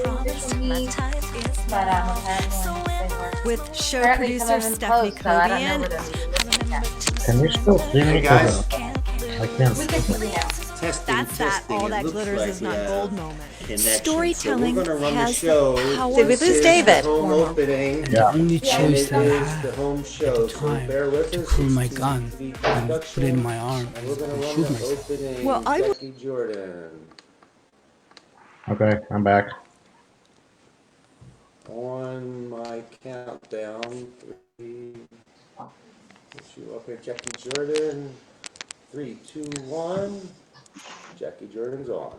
but apparently they work. With show Apparently some producer of them Stephanie closed, so I don't know Cobian. where they're moving. Yeah. Can you still see me? Hey guys. I can't. We can see you now. Testing, That's that testing. all It that looks glitters like is we not have gold moment. connection. Storytelling so we're gonna run has the show. the power Did we to lose David? The home opening. Yeah. only And chose it that I is had the home at show. the So time bear with to us. pull It's my the gun TV and put it in my production, arm and we're gonna and run shoot the myself. opening. Well, Jacquie Jordan. Okay, I'm back. On my countdown, 3. Put you up here, Jacquie Jordan. 3, 2, 1. Jacquie Jordan's on.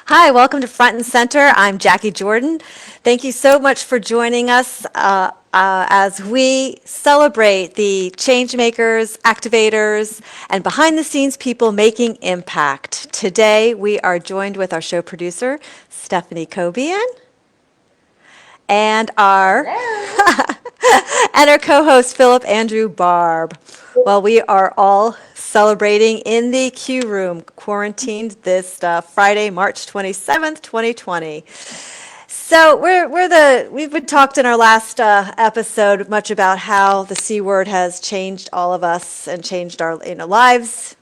Hi, welcome to Front and Center. I'm Jacquie Jordan. Thank you so much for joining us as we celebrate the changemakers, activators, and behind-the-scenes people making impact. Today, we are joined with our show producer, Stephanie Cobian, and our Hello. and our co-host, Phillip Andrew Barbb. Well, we are all celebrating in the Q room, quarantined this Friday, March 27th, 2020. So we've been talked in our last episode much about how the C word has changed all of us and changed our lives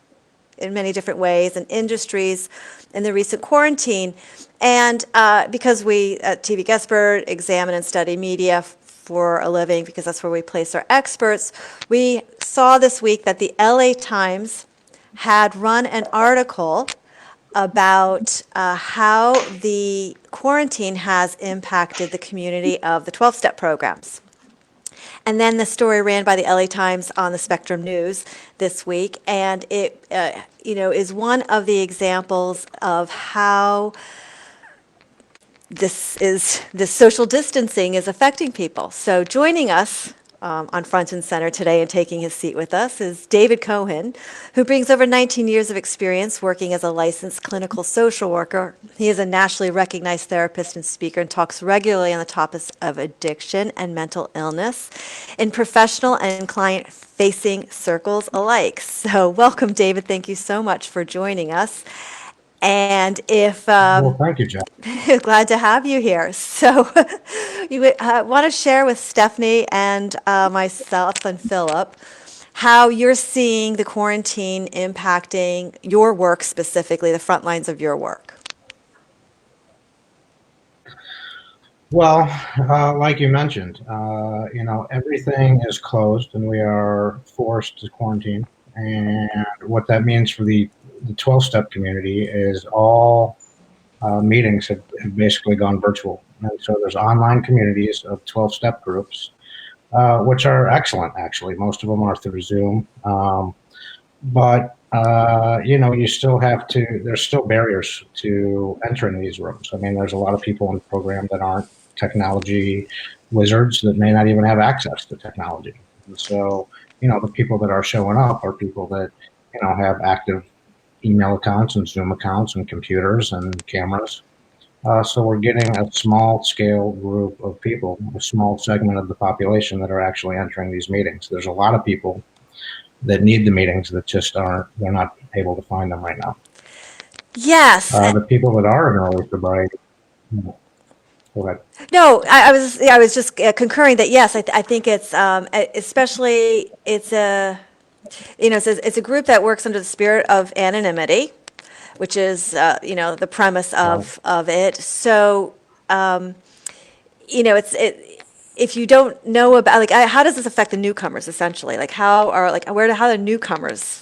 in many different ways and industries in the recent quarantine. And because we at TVGuestpert examine and study media for a living, because that's where we place our experts, we saw this week that the LA Times had run an article about how the quarantine has impacted the community of the 12-step programs. And then the story ran by the LA Times on the Spectrum News this week, and it, is one of the examples of how this social distancing is affecting people. So joining us on Front and Center today and taking his seat with us is David Cohen, who brings over 19 years of experience working as a licensed clinical social worker. He is a nationally recognized therapist and speaker and talks regularly on the topics of addiction and mental illness in professional and client-facing circles alike. So welcome, David. Thank you so much for joining us. And if Well, thank you, Jack. glad to have you here. So you want to share with Stephanie and myself and Phillip how you're seeing the quarantine impacting your work, specifically the front lines of your work. Well, like you mentioned, everything is closed and we are forced to quarantine. And what that means for the 12-step community is all meetings have basically gone virtual. And so there's online communities of 12-step groups, which are excellent, actually. Most of them are through Zoom. But you still have to, there's still barriers to entering these rooms. I mean, there's a lot of people in the program that aren't technology wizards that may not even have access to technology. And so, the people that are showing up are people that, have active email accounts and Zoom accounts and computers and cameras. So we're getting a small scale group of people, a small segment of the population that are actually entering these meetings. There's a lot of people that need the meetings that just they're not able to find them right now. Yes. The people that are in early sobriety, go ahead. No, I was just concurring that yes, I think it's especially it's a group that works under the spirit of anonymity, which is the premise of it. So if you don't know about how does this affect the newcomers essentially? How the newcomers,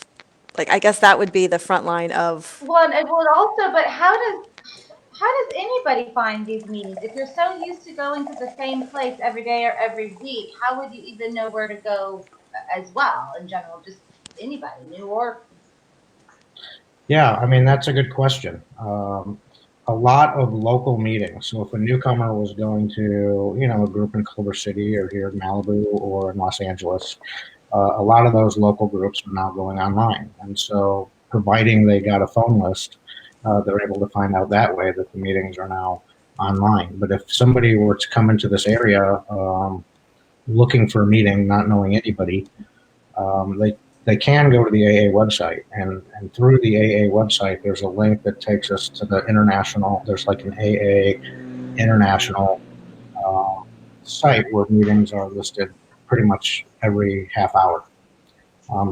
I guess that would be the front line of. Well, it would also, but how does anybody find these meetings? If you're so used to going to the same place every day or every week, how would you even know where to go as well in general? Just anybody, new or. Yeah, I mean, that's a good question. A lot of local meetings. So if a newcomer was going to, a group in Culver City or here in Malibu or in Los Angeles, a lot of those local groups are now going online. And so providing they got a phone list, they're able to find out that way that the meetings are now online. But if somebody were to come into this area looking for a meeting, not knowing anybody, they can go to the AA website, and through the AA website, there's a link that takes us to the international. There's like an AA international site where meetings are listed pretty much every half hour.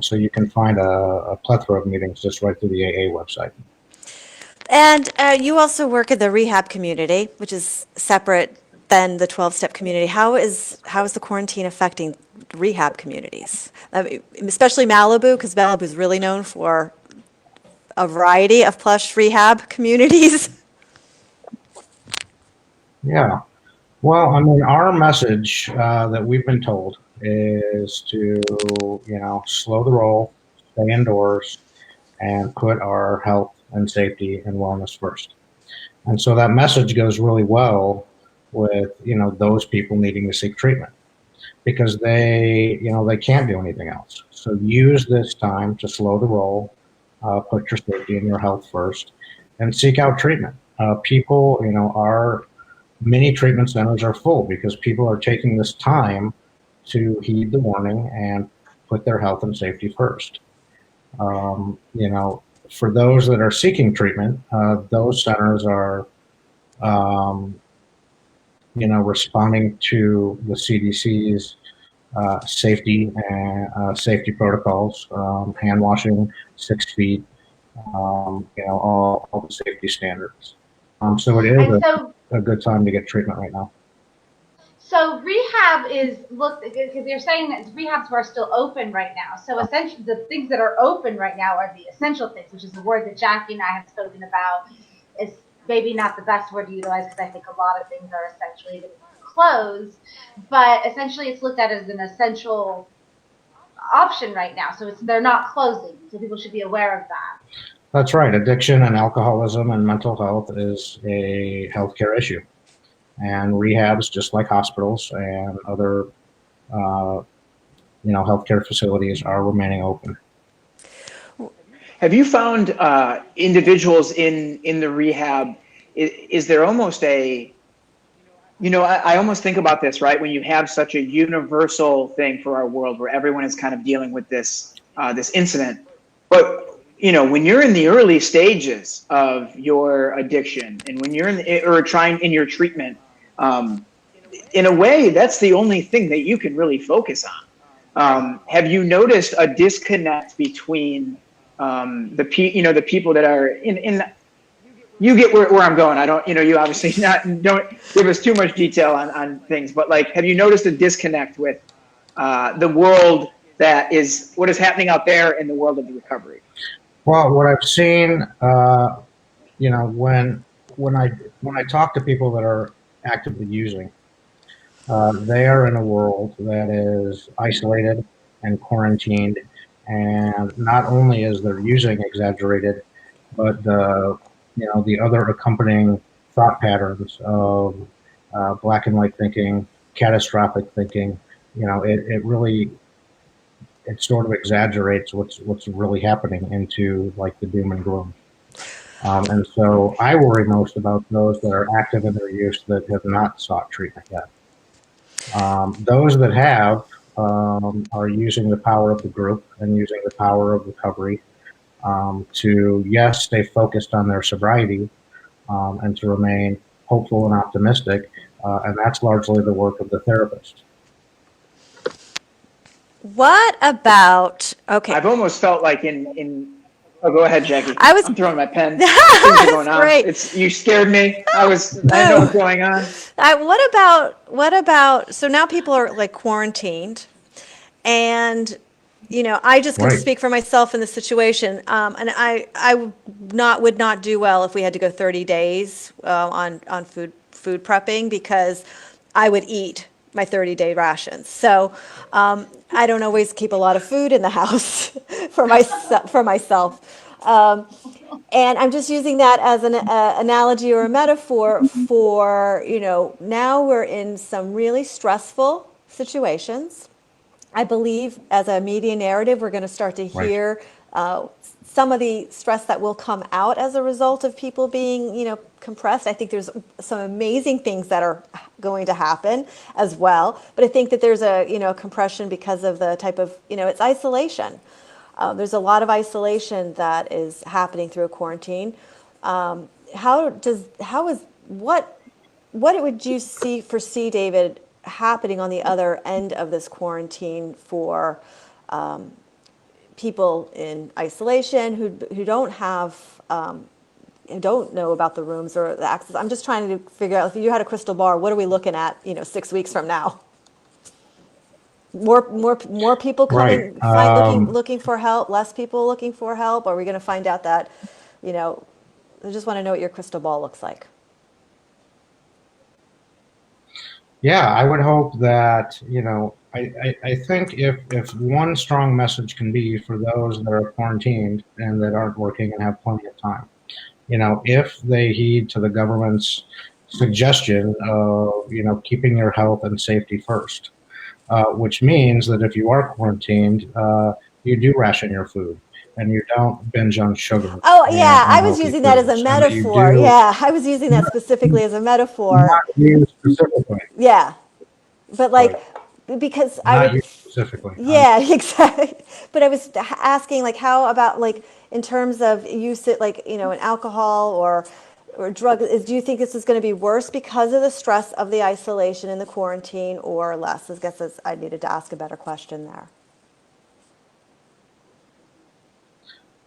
So you can find a plethora of meetings just right through the AA website. And you also work in the rehab community, which is separate than the 12-step community. How is the quarantine affecting rehab communities? Especially Malibu, because Malibu is really known for a variety of plush rehab communities. Yeah. Well, I mean, our message that we've been told is to, slow the roll, stay indoors, and put our health and safety and wellness first. And so that message goes really well with, those people needing to seek treatment because they can't do anything else. So use this time to slow the roll, put your safety and your health first, and seek out treatment. People, our many treatment centers are full because people are taking this time to heed the warning and put their health and safety first. For those that are seeking treatment, those centers are, responding to the CDC's safety protocols, hand washing, 6 feet, all the safety standards. So it is a good time to get treatment right now. So rehab is because you're saying that rehabs are still open right now. So essentially, the things that are open right now are the essential things, which is a word that Jackie and I have spoken about. Is maybe not the best word to utilize because I think a lot of things are essentially closed, but essentially it's looked at as an essential option right now. So they're not closing, so people should be aware of that. That's right. Addiction and alcoholism and mental health is a healthcare issue. And rehabs, just like hospitals and other, healthcare facilities, are remaining open. Have you found individuals in the rehab? Is there almost I almost think about this, right? When you have such a universal thing for our world, where everyone is kind of dealing with this incident, but when you're in the early stages of your addiction, and when you're in your treatment. In a way, that's the only thing that you can really focus on. Have you noticed a disconnect between the people that are in you get where I'm going. I don't, you obviously don't give us too much detail on things, but like, have you noticed a disconnect with the world that is what is happening out there in the world of the recovery? Well, what I've seen, when I talk to people that are actively using, they are in a world that is isolated and quarantined, and not only is their using exaggerated, but the other accompanying thought patterns of black and white thinking, catastrophic thinking, it sort of exaggerates what's really happening into like the doom and gloom. And so I worry most about those that are active in their use that have not sought treatment yet. Those that have are using the power of the group and using the power of recovery to, yes, stay focused on their sobriety and to remain hopeful and optimistic. And that's largely the work of the therapist. What about, okay. I've almost felt like oh, go ahead, Jackie. I'm throwing my pen. Things are going on. Great. You scared me. I know what's going on. What about, so now people are like quarantined, and I just can speak for myself in the situation, and I would not do well if we had to go 30 days on food prepping, because I would eat my 30-day rations. So I don't always keep a lot of food in the house for myself. And I'm just using that as an analogy or a metaphor for, now we're in some really stressful situations. I believe as a media narrative, we're going to start to hear some of the stress that will come out as a result of people being, compressed. I think there's some amazing things that are going to happen as well. But I think that there's a, compression because of the type of, it's isolation. There's a lot of isolation that is happening through a quarantine. What would you foresee, David, happening on the other end of this quarantine for people in isolation who don't have who don't know about the rooms or the access? I'm just trying to figure out, if you had a crystal ball, what are we looking at, 6 weeks from now? More people Right. coming, looking for help, less people looking for help? Are we going to find out that, I just want to know what your crystal ball looks like. Yeah, I would hope that, I think if one strong message can be for those that are quarantined and that aren't working and have plenty of time, if they heed to the government's suggestion of, keeping your health and safety first, which means that if you are quarantined, you do ration your food and you don't binge on sugar Oh, and yeah, I was unhealthy using that as a foods, and that you metaphor. do Yeah, I was using that specifically as a metaphor. not you specifically, Yeah, but right? because I Not would, you specifically. yeah, exactly. But I was asking, how about, in terms of use it, in alcohol or drug, do you think this is going to be worse because of the stress of the isolation and the quarantine, or less? I guess I needed to ask a better question there.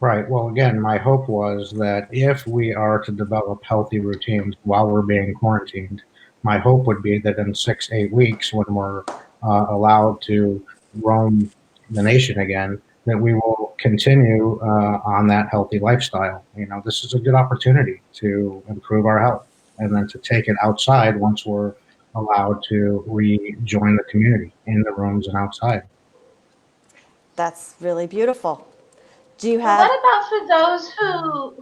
Right. Well, again, my hope was that if we are to develop healthy routines while we're being quarantined, my hope would be that in 6, 8 weeks, when we're allowed to roam the nation again, that we will continue on that healthy lifestyle. This is a good opportunity to improve our health and then to take it outside once we're allowed to rejoin the community in the rooms and outside. That's really beautiful. Do you But what have? about for those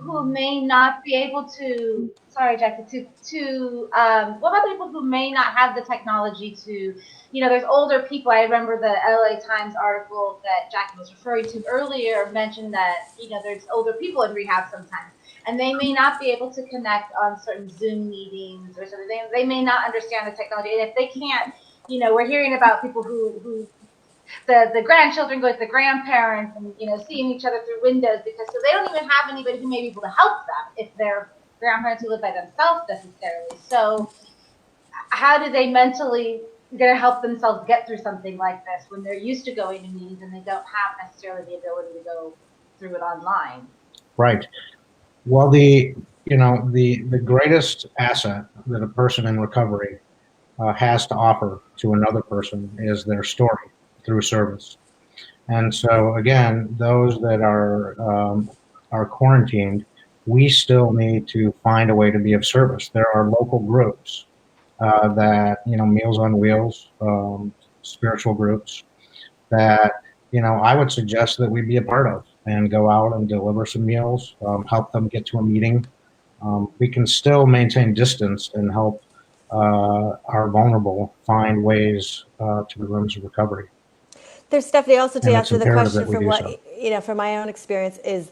who may not be able to? Sorry, Jackie. What about people who may not have the technology to? There's older people. I remember the LA Times article that Jackie was referring to earlier mentioned that there's older people in rehab sometimes, and they may not be able to connect on certain Zoom meetings or something. They may not understand the technology, and if they can't, we're hearing about people who the grandchildren go to the grandparents and seeing each other through windows because so they don't even have anybody who may be able to help them if they're grandparents who live by themselves necessarily. So how do they mentally going to help themselves get through something like this when they're used to going to meetings and they don't have necessarily the ability to go through it online? Right. Well, the greatest asset that a person in recovery has to offer to another person is their story through service. And so, again, those that are quarantined, we still need to find a way to be of service. There are local groups that Meals on Wheels, spiritual groups that I would suggest that we be a part of and go out and deliver some meals, help them get to a meeting. We can still maintain distance and help our vulnerable find ways to the rooms of recovery. There's definitely also, to And it's answer the imperative question that we from do so. from my own experience, is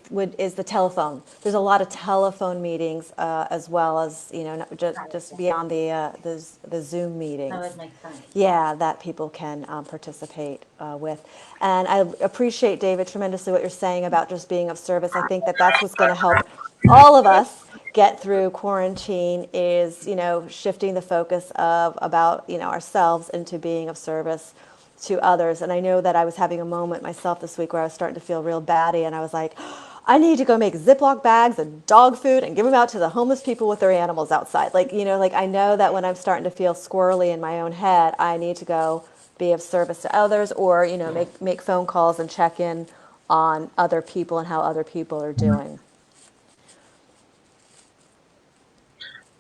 the telephone. There's a lot of telephone meetings as well as not just beyond the Zoom meetings. That would make sense. Yeah, that people can participate with. And I appreciate, David, tremendously what you're saying about just being of service. I think that's what's going to help all of us get through quarantine, is shifting the focus of about ourselves into being of service to others. And I know that I was having a moment myself this week where I was starting to feel real batty, and I was like, I need to go make Ziploc bags of dog food and give them out to the homeless people with their animals outside. I know that when I'm starting to feel squirrely in my own head, I need to go be of service to others, or make phone calls and check in on other people and how other people are doing.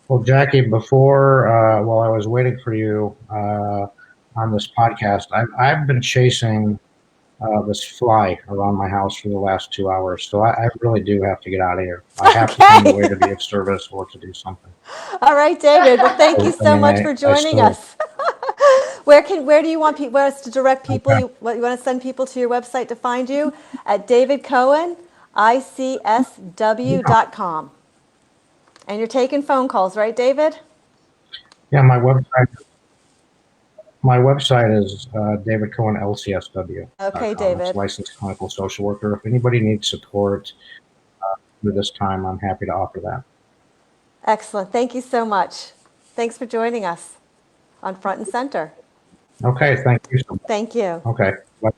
Well, Jackie, before while I was waiting for you on this podcast, I've been chasing this fly around my house for the last 2 hours, so I really do have to get out of here. I have to find a way to be of service or to do something. All right, David. Well, thank you so much for I joining still, us. Where do you want us to direct people? okay. You want to send people to your website to find you at David Cohen, ICSW.com. And you're taking phone calls, right, David? Yeah, my website My website is David Cohen LCSW. Okay, I'm a David. licensed clinical social worker. If anybody needs support through this time, I'm happy to offer that. Excellent. Thank you so much. Thanks for joining us on Front and Center. Okay, thank you so much. Thank you. Okay. Bye.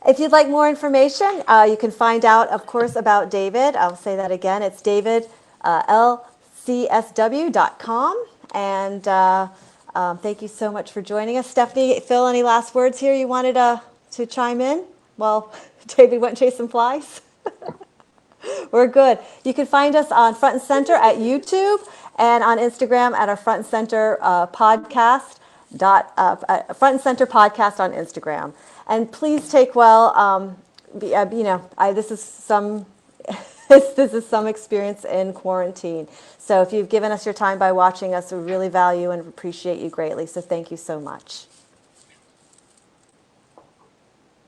If you'd like more information, you can find out, of course, about David. I'll say that again. It's davidlcsw.com. And thank you so much for joining us. Stephanie, Phil, any last words here you wanted to chime in? Well, David went and chased some flies. We're good. You can find us on Front and Center at YouTube and on Instagram at our Front and Center podcast. Front and Center podcast on Instagram. And please take well. This is some this is some experience in quarantine. So if you've given us your time by watching us, we really value and appreciate you greatly. So thank you so much.